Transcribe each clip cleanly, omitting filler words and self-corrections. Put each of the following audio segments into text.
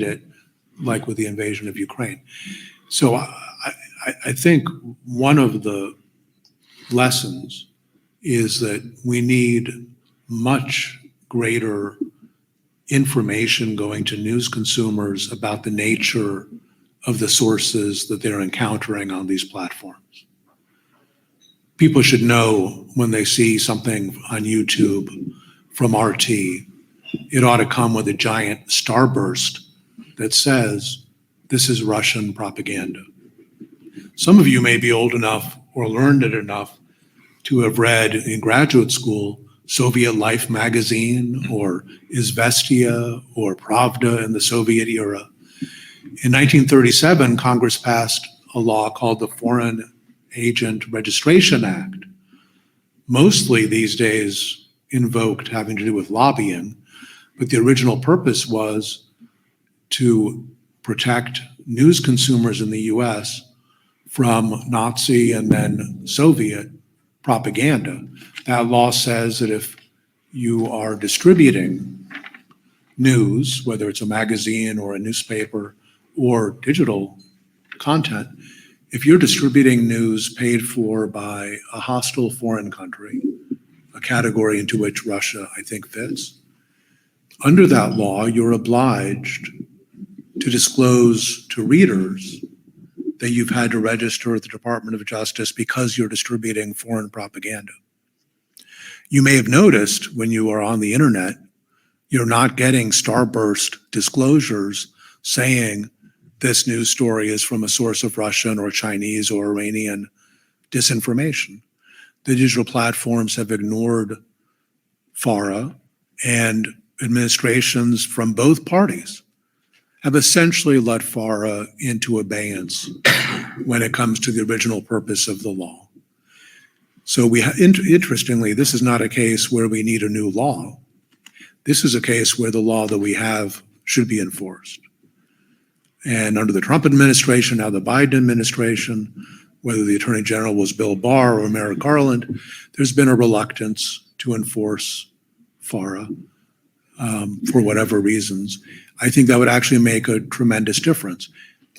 it, like with the invasion of Ukraine. So I think one of the lessons is that we need much greater information going to news consumers about the nature of the sources that they're encountering on these platforms. People should know when they see something on YouTube from RT, it ought to come with a giant starburst that says, this is Russian propaganda. Some of you may be old enough or learned it enough to have read in graduate school Soviet Life magazine or Izvestia or Pravda in the Soviet era. In 1937, Congress passed a law called the Foreign Agent Registration Act, mostly these days invoked having to do with lobbying, but the original purpose was to protect news consumers in the US from Nazi and then Soviet propaganda. That law says that if you are distributing news, whether it's a magazine or a newspaper or digital content, if you're distributing news paid for by a hostile foreign country, a category into which Russia, I think, fits, under that law, you're obliged to disclose to readers that you've had to register at the Department of Justice because you're distributing foreign propaganda. You may have noticed when you are on the internet, you're not getting starburst disclosures saying this news story is from a source of Russian or Chinese or Iranian disinformation. The digital platforms have ignored FARA, and administrations from both parties have essentially let FARA into abeyance when it comes to the original purpose of the law. So interestingly, this is not a case where we need a new law. This is a case where the law that we have should be enforced. And under the Trump administration, now the Biden administration, whether the Attorney General was Bill Barr or Merrick Garland, there's been a reluctance to enforce FARA for whatever reasons. I think that would actually make a tremendous difference.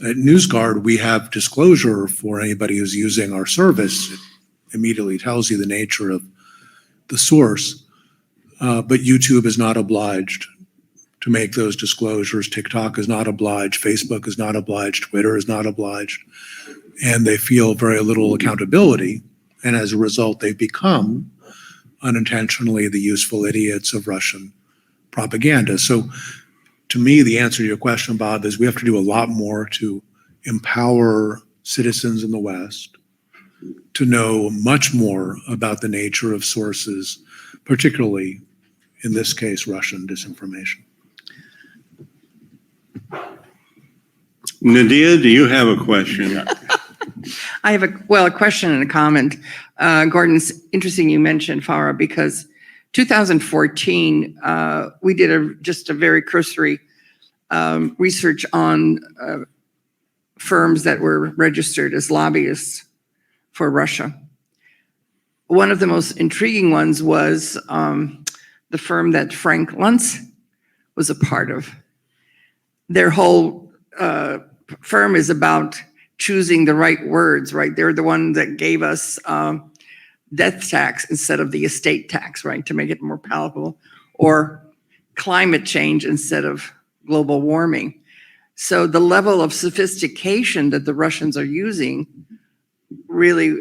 At NewsGuard, we have disclosure for anybody who's using our service. It immediately tells you the nature of the source, but YouTube is not obliged to make those disclosures. TikTok is not obliged. Facebook is not obliged. Twitter is not obliged. And they feel very little accountability. And as a result, they've become unintentionally the useful idiots of Russian propaganda. So to me, the answer to your question, Bob, is we have to do a lot more to empower citizens in the West to know much more about the nature of sources, particularly in this case, Russian disinformation. Nadia, do you have a question? I have a question and a comment. Gordon, it's interesting you mentioned FARA because 2014, we did just a very cursory research on firms that were registered as lobbyists for Russia. One of the most intriguing ones was the firm that Frank Luntz was a part of. Their whole firm is about choosing the right words, right? They're the one that gave us death tax instead of the estate tax, right? To make it more palatable, or climate change instead of global warming. So the level of sophistication that the Russians are using really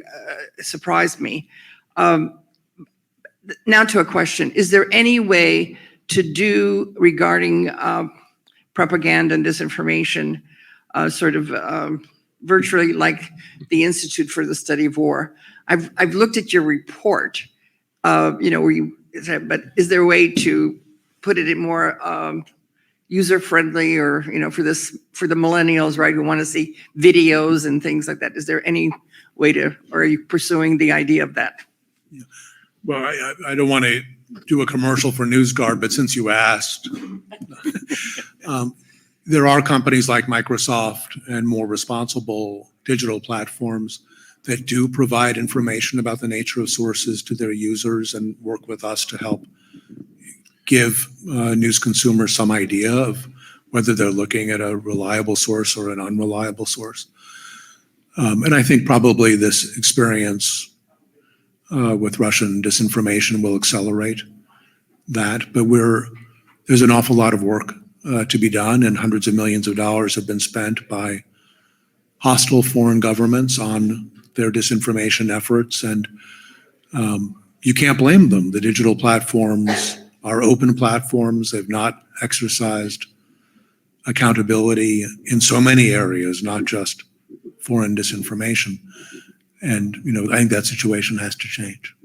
surprised me. Now to a question, is there any way to do regarding propaganda and disinformation sort of virtually like the Institute for the Study of War? I've looked at your report, where you said, but is there a way to put it in more user-friendly, or for the millennials, right, who want to see videos and things like that? Is there any way to, or are you pursuing the idea of that? Yeah. Well, I don't want to do a commercial for NewsGuard, but since you asked, there are companies like Microsoft and more responsible digital platforms that do provide information about the nature of sources to their users and work with us to help give news consumers some idea of whether they're looking at a reliable source or an unreliable source. And I think probably this experience with Russian disinformation will accelerate that. But there's an awful lot of work to be done, and hundreds of millions of dollars have been spent by hostile foreign governments on their disinformation efforts. And you can't blame them. The digital platforms are open platforms. They've not exercised accountability in so many areas, not just foreign disinformation. And, I think that situation has to change.